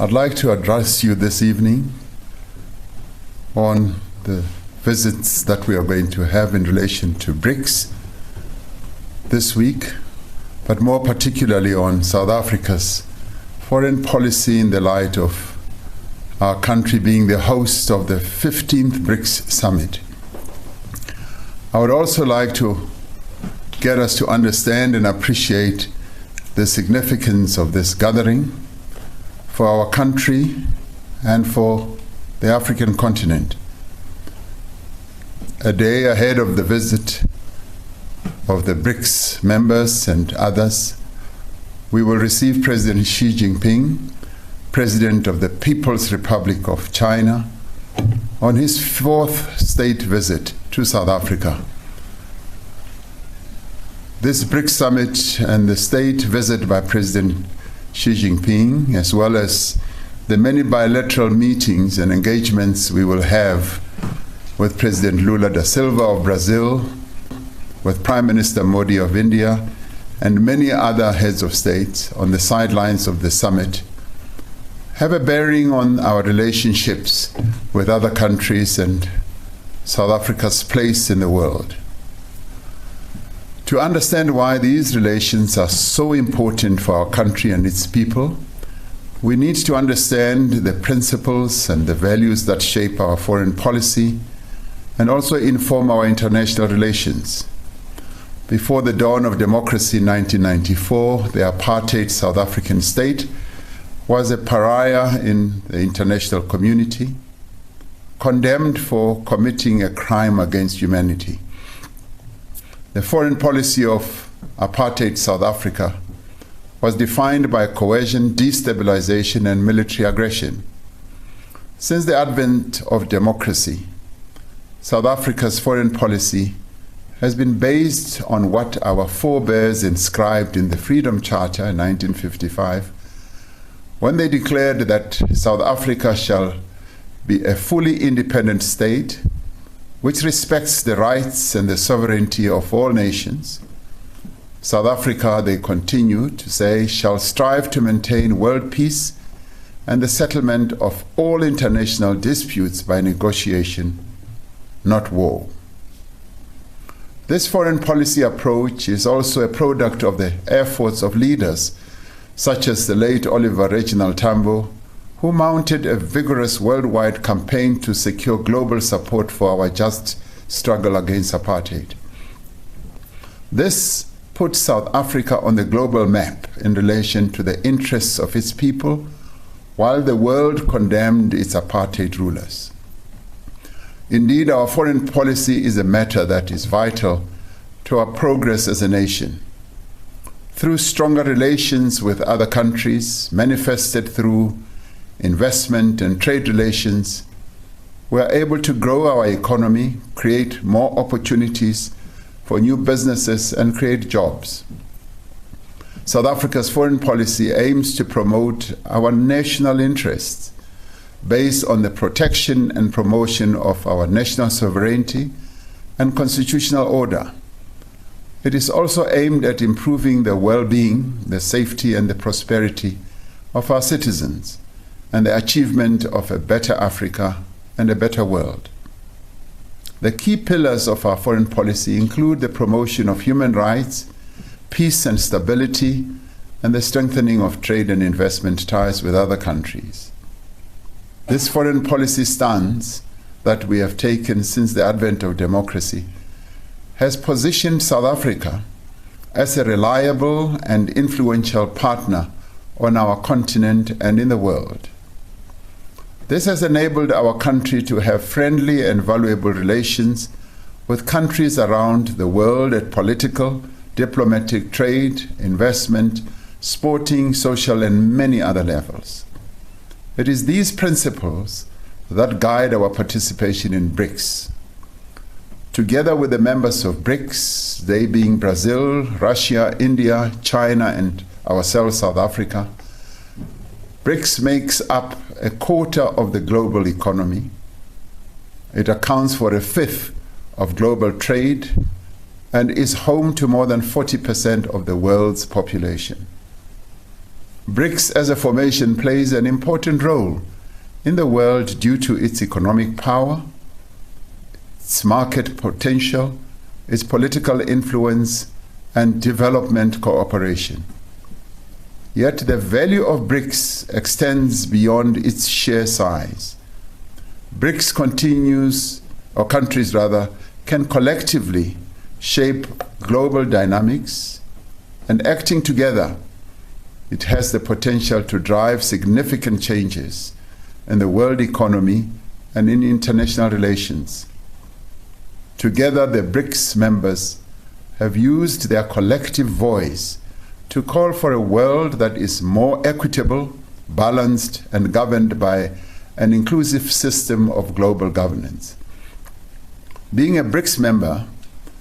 I'd like to address you this evening on the visits that we are going to have in relation to BRICS this week, but more particularly on South Africa's foreign policy in the light of our country being the host of the 15th BRICS Summit. I would also like to get us to understand and appreciate the significance of this gathering for our country and for the African continent. A day ahead of the visit of the BRICS members and others, we will receive President Xi Jinping, President of the People's Republic of China, on his 4th state visit to South Africa. This BRICS summit and the state visit by President Xi Jinping, as well as the many bilateral meetings and engagements we will have with President Lula da Silva of Brazil, with Prime Minister Modi of India, and many other heads of state on the sidelines of the summit, have a bearing on our relationships with other countries and South Africa's place in the world. To understand why these relations are so important for our country and its people, we need to understand the principles and the values that shape our foreign policy and also inform our international relations. Before the dawn of democracy in 1994, the apartheid South African state was a pariah in the international community, condemned for committing a crime against humanity. The foreign policy of apartheid South Africa was defined by coercion, destabilization, and military aggression. Since the advent of democracy, South Africa's foreign policy has been based on what our forebears inscribed in the Freedom Charter in 1955, when they declared that South Africa shall be a fully independent state which respects the rights and the sovereignty of all nations. South Africa, they continue to say, shall strive to maintain world peace and the settlement of all international disputes by negotiation, not war. This foreign policy approach is also a product of the efforts of leaders such as the late Oliver Reginald Tambo, who mounted a vigorous worldwide campaign to secure global support for our just struggle against apartheid. This put South Africa on the global map in relation to the interests of its people, while the world condemned its apartheid rulers. Indeed, our foreign policy is a matter that is vital to our progress as a nation. Through stronger relations with other countries, manifested through investment and trade relations, we are able to grow our economy, create more opportunities for new businesses, and create jobs. South Africa's foreign policy aims to promote our national interests based on the protection and promotion of our national sovereignty and constitutional order. It is also aimed at improving the well-being, the safety, and the prosperity of our citizens, and the achievement of a better Africa and a better world. The key pillars of our foreign policy include the promotion of human rights, peace and stability, and the strengthening of trade and investment ties with other countries. This foreign policy stance that we have taken since the advent of democracy has positioned South Africa as a reliable and influential partner on our continent and in the world. This has enabled our country to have friendly and valuable relations with countries around the world at political, diplomatic, trade, investment, sporting, social, and many other levels. It is these principles that guide our participation in BRICS. Together with the members of BRICS, they being Brazil, Russia, India, China, and ourselves, South Africa, BRICS makes up a quarter of the global economy. It accounts for a fifth of global trade and is home to more than 40% of the world's population. BRICS as a formation plays an important role in the world due to its economic power, its market potential, its political influence, and development cooperation. Yet the value of BRICS extends beyond its sheer size. BRICS countries can collectively shape global dynamics, and acting together, it has the potential to drive significant changes in the world economy and in international relations. Together, the BRICS members have used their collective voice to call for a world that is more equitable, balanced, and governed by an inclusive system of global governance. Being a BRICS member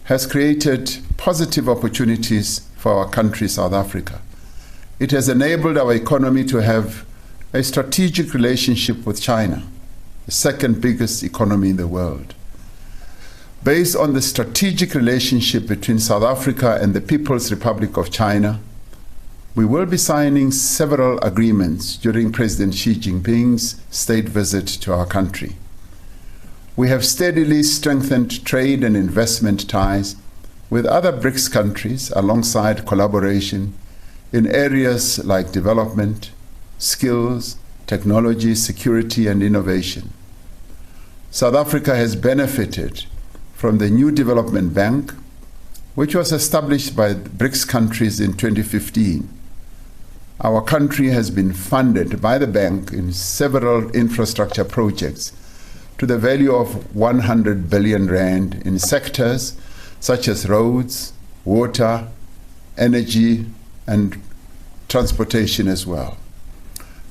has created positive opportunities for our country, South Africa. It has enabled our economy to have a strategic relationship with China, the second biggest economy in the world. Based on the strategic relationship between South Africa and the People's Republic of China, we will be signing several agreements during President Xi Jinping's state visit to our country. We have steadily strengthened trade and investment ties with other BRICS countries alongside collaboration in areas like development, skills, technology, security, and innovation. South Africa has benefited from the new development bank, which was established by BRICS countries in 2015. Our country has been funded by the bank in several infrastructure projects to the value of 100 billion rand in sectors such as roads, water, energy, and transportation as well.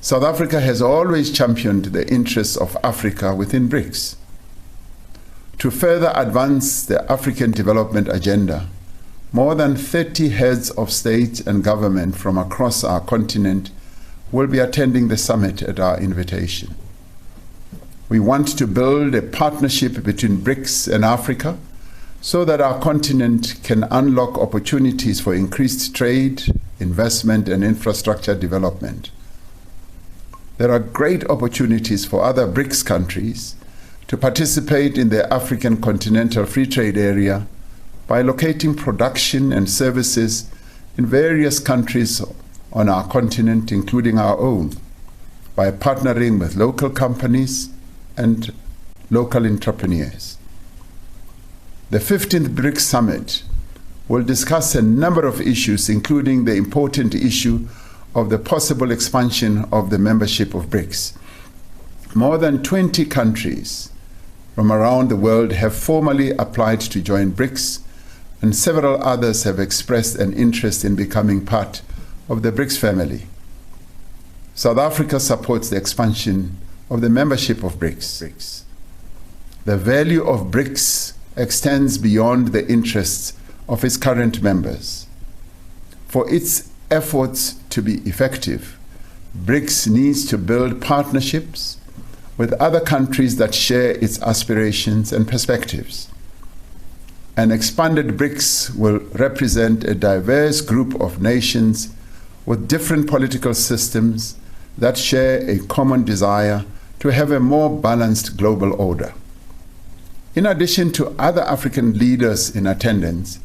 South Africa has always championed the interests of Africa within BRICS. To further advance the African development agenda, more than 30 heads of state and government from across our continent will be attending the summit at our invitation. We want to build a partnership between BRICS and Africa so that our continent can unlock opportunities for increased trade, investment, and infrastructure development. There are great opportunities for other BRICS countries to participate in the African Continental Free Trade Area by locating production and services in various countries on our continent, including our own, by partnering with local companies and local entrepreneurs. The 15th BRICS Summit will discuss a number of issues, including the important issue of the possible expansion of the membership of BRICS. More than 20 countries from around the world have formally applied to join BRICS, and several others have expressed an interest in becoming part of the BRICS family. South Africa supports the expansion of the membership of BRICS. The value of BRICS extends beyond the interests of its current members. For its efforts to be effective, BRICS needs to build partnerships with other countries that share its aspirations and perspectives. An expanded BRICS will represent a diverse group of nations with different political systems that share a common desire to have a more balanced global order. In addition to other African leaders in attendance,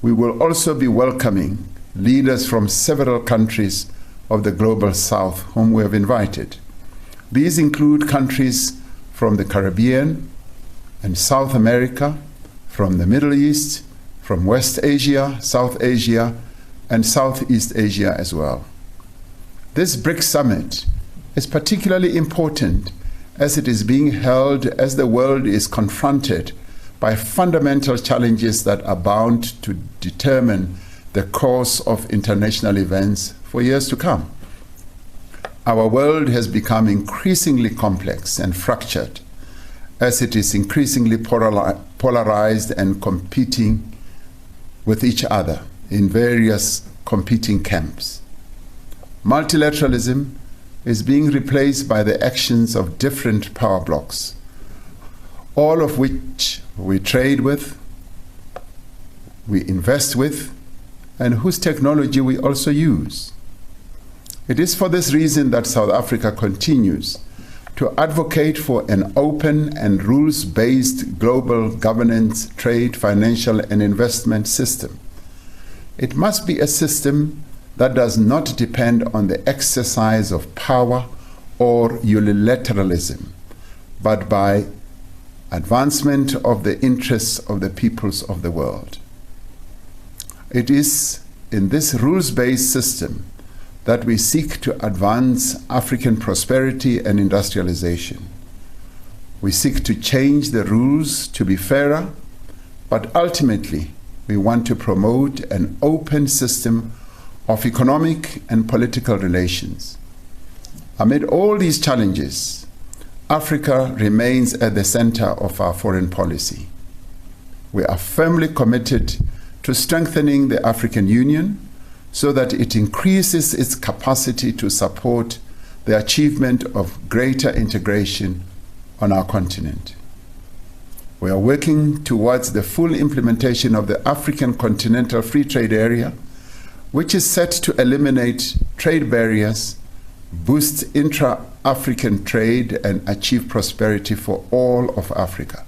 we will also be welcoming leaders from several countries of the Global South whom we have invited. These include countries from the Caribbean and South America, from the Middle East, from West Asia, South Asia, and Southeast Asia as well. This BRICS Summit is particularly important as it is being held as the world is confronted by fundamental challenges that are bound to determine the course of international events for years to come. Our world has become increasingly complex and fractured as it is increasingly polarized and competing with each other in various competing camps. Multilateralism is being replaced by the actions of different power blocs, all of which we trade with, we invest with, and whose technology we also use. It is for this reason that South Africa continues to advocate for an open and rules-based global governance, trade, financial, and investment system. It must be a system that does not depend on the exercise of power or unilateralism, but by advancement of the interests of the peoples of the world. It is in this rules-based system that we seek to advance African prosperity and industrialization. We seek to change the rules to be fairer, but ultimately we want to promote an open system of economic and political relations. Amid all these challenges, Africa remains at the center of our foreign policy. We are firmly committed to strengthening the African Union so that it increases its capacity to support the achievement of greater integration on our continent. We are working towards the full implementation of the African Continental Free Trade Area, which is set to eliminate trade barriers, boost intra-African trade, and achieve prosperity for all of Africa.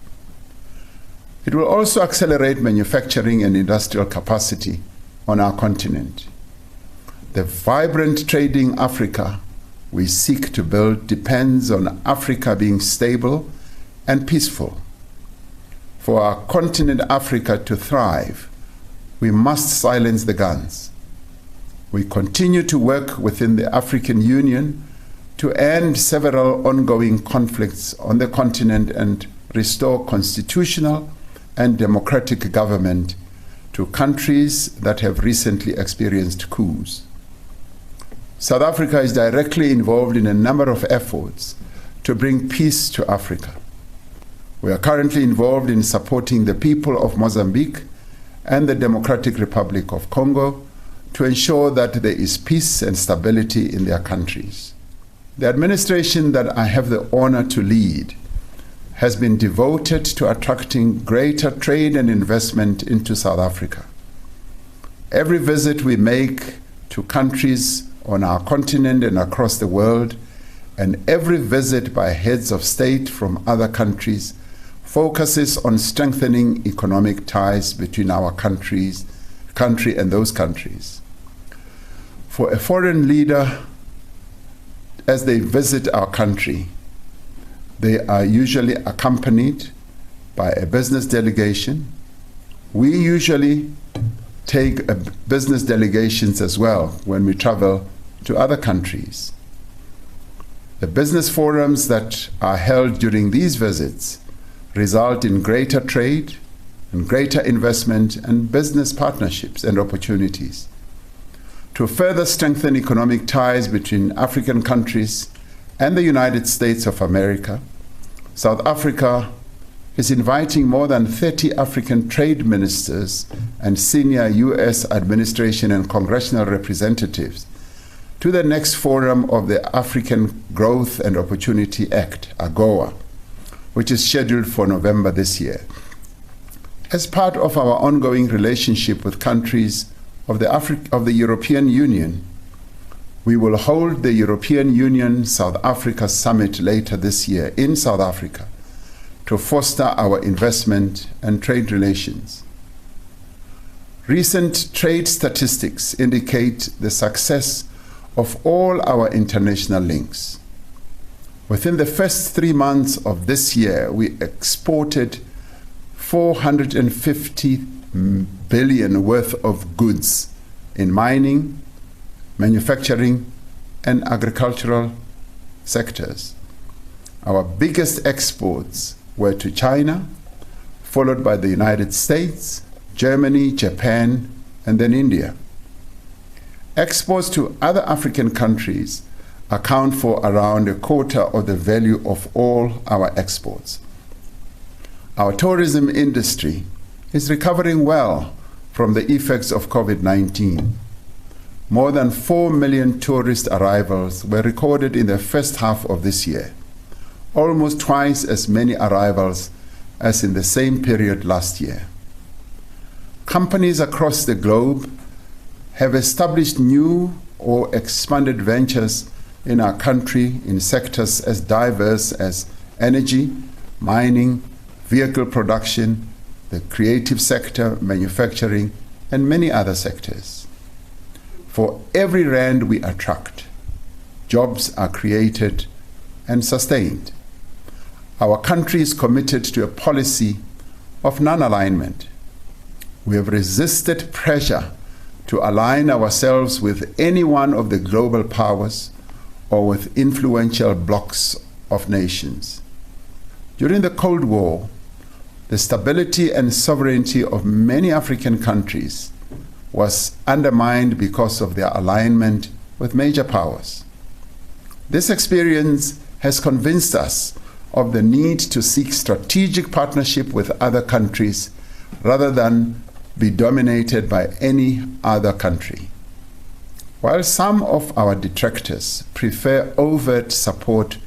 It will also accelerate manufacturing and industrial capacity on our continent. The vibrant trading Africa we seek to build depends on Africa being stable and peaceful. For our continent Africa to thrive, we must silence the guns. We continue to work within the African Union to end several ongoing conflicts on the continent and restore constitutional and democratic government to countries that have recently experienced coups. South Africa is directly involved in a number of efforts to bring peace to Africa. We are currently involved in supporting the people of Mozambique and the Democratic Republic of Congo to ensure that there is peace and stability in their countries. The administration that I have the honor to lead has been devoted to attracting greater trade and investment into South Africa. Every visit we make to countries on our continent and across the world, and every visit by heads of state from other countries focuses on strengthening economic ties between our country and those countries. For a foreign leader, as they visit our country, they are usually accompanied by a business delegation. We usually take business delegations as well when we travel to other countries. The business forums that are held during these visits result in greater trade and greater investment and business partnerships and opportunities. To further strengthen economic ties between African countries and the United States of America, South Africa is inviting more than 30 African trade ministers and senior U.S. administration and congressional representatives to the next forum of the African Growth and Opportunity Act, AGOA, which is scheduled for November this year. As part of our ongoing relationship with countries of the European Union, we will hold the European Union-South Africa Summit later this year in South Africa to foster our investment and trade relations. Recent trade statistics indicate the success of all our international links. Within the first 3 months of this year, we exported 450 billion worth of goods in mining, manufacturing, and agricultural sectors. Our biggest exports were to China, followed by the United States, Germany, Japan, and then India. Exports to other African countries account for around a quarter of the value of all our exports. Our tourism industry is recovering well from the effects of COVID-19. More than 4 million tourist arrivals were recorded in the first half of this year, almost twice as many arrivals as in the same period last year. Companies across the globe have established new or expanded ventures in our country in sectors as diverse as energy, mining, vehicle production, the creative sector, manufacturing, and many other sectors. For every rand we attract, jobs are created and sustained. Our country is committed to a policy of non-alignment. We have resisted pressure to align ourselves with any one of the global powers or with influential blocs of nations. During the Cold War, the stability and sovereignty of many African countries was undermined because of their alignment with major powers. This experience has convinced us of the need to seek strategic partnership with other countries rather than be dominated by any other country. While some of our detractors prefer overt support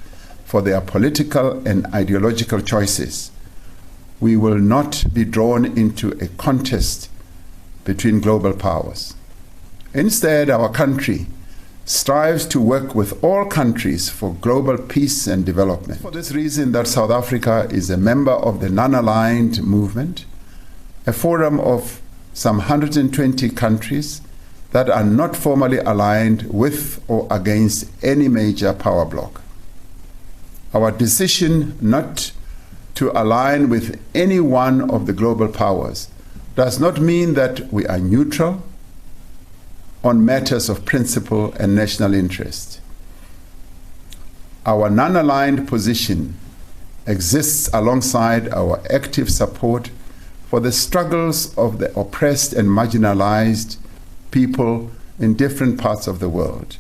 for their political and ideological choices, we will not be drawn into a contest between global powers. Instead, our country strives to work with all countries for global peace and development. For this reason that South Africa is a member of the Non-Aligned Movement, a forum of some 120 countries that are not formally aligned with or against any major power bloc. Our decision not to align with any one of the global powers does not mean that we are neutral on matters of principle and national interest. Our non-aligned position exists alongside our active support for the struggles of the oppressed and marginalized people in different parts of the world.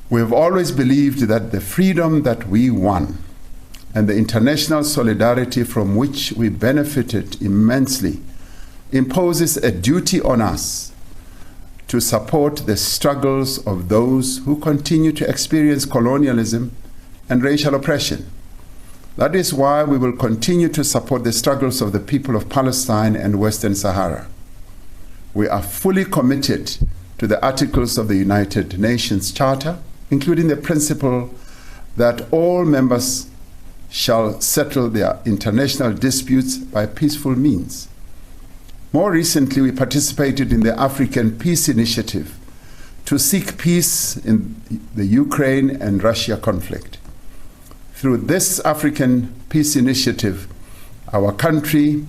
We have always believed that the freedom that we won and the international solidarity from which we benefited immensely imposes a duty on us to support the struggles of those who continue to experience colonialism and racial oppression. That is why we will continue to support the struggles of the people of Palestine and Western Sahara. We are fully committed to the articles of the United Nations Charter, including the principle that all members shall settle their international disputes by peaceful means. More recently, we participated in the African Peace Initiative to seek peace in the Ukraine and Russia conflict. Through this African Peace Initiative, our country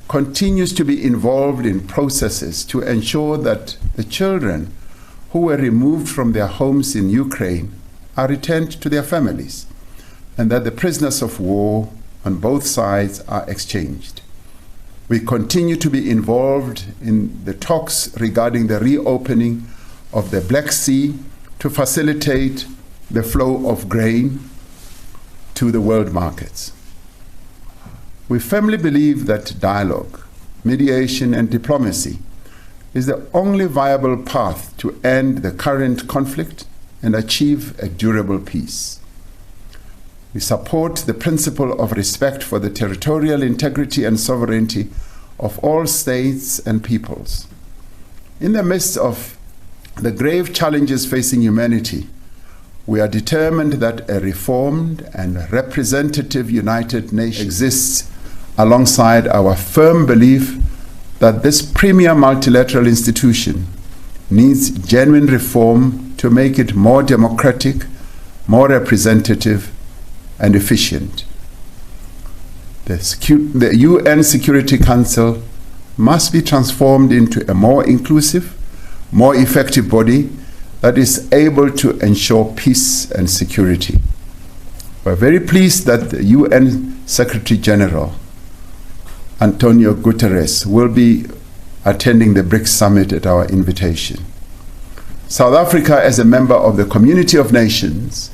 continues to be involved in processes to ensure that the children who were removed from their homes in Ukraine are returned to their families, and that the prisoners of war on both sides are exchanged. We continue to be involved in the talks regarding the reopening of the Black Sea to facilitate the flow of grain to the world markets. We firmly believe that dialogue, mediation, and diplomacy is the only viable path to end the current conflict and achieve a durable peace. We support the principle of respect for the territorial integrity and sovereignty of all states and peoples. In the midst of the grave challenges facing humanity, we are determined that a reformed and representative United Nations exists alongside our firm belief that this premier multilateral institution needs genuine reform to make it more democratic, more representative, and efficient. The UN Security Council must be transformed into a more inclusive, more effective body that is able to ensure peace and security. We're very pleased that the UN Secretary General, Antonio Guterres, will be attending the BRICS summit at our invitation. South Africa, as a member of the Community of Nations,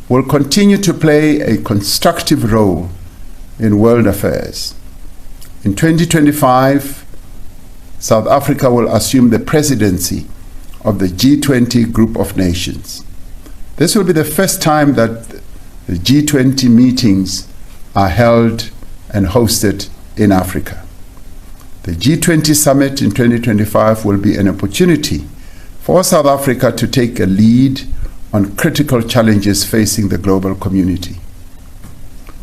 will continue to play a constructive role in world affairs. In 2025, South Africa will assume the presidency of the G20 group of nations. This will be the first time that the G20 meetings are held and hosted in Africa. The G20 summit in 2025 will be an opportunity for South Africa to take a lead on critical challenges facing the global community.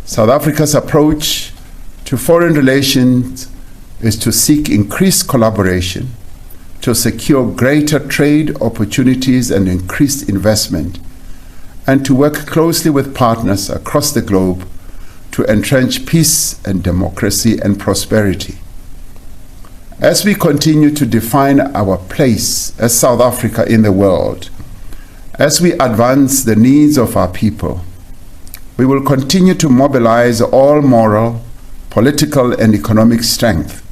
South Africa's approach to foreign relations is to seek increased collaboration, to secure greater trade opportunities and increased investment, and to work closely with partners across the globe to entrench peace and democracy and prosperity. As we continue to define our place as South Africa in the world, as we advance the needs of our people, we will continue to mobilize all moral, political, and economic strength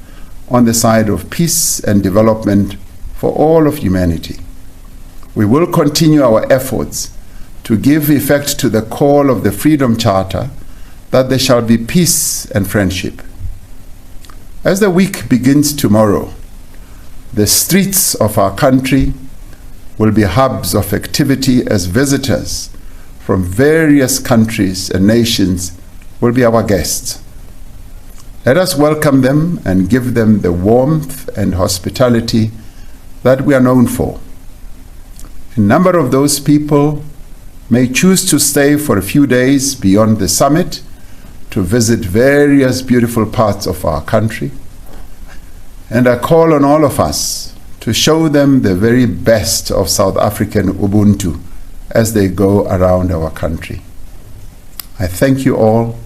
on the side of peace and development for all of humanity. We will continue our efforts to give effect to the call of the Freedom Charter that there shall be peace and friendship. As the week begins tomorrow, the streets of our country will be hubs of activity as visitors from various countries and nations will be our guests. Let us welcome them and give them the warmth and hospitality that we are known for. A number of those people may choose to stay for a few days beyond the summit to visit various beautiful parts of our country. And I call on all of us to show them the very best of South African Ubuntu as they go around our country. I thank you all.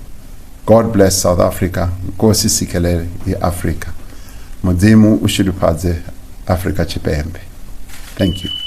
God bless South Africa. Nkosi sikelele iAfrika. Mudzimu ushulupadze Afrika chipembe. Thank you.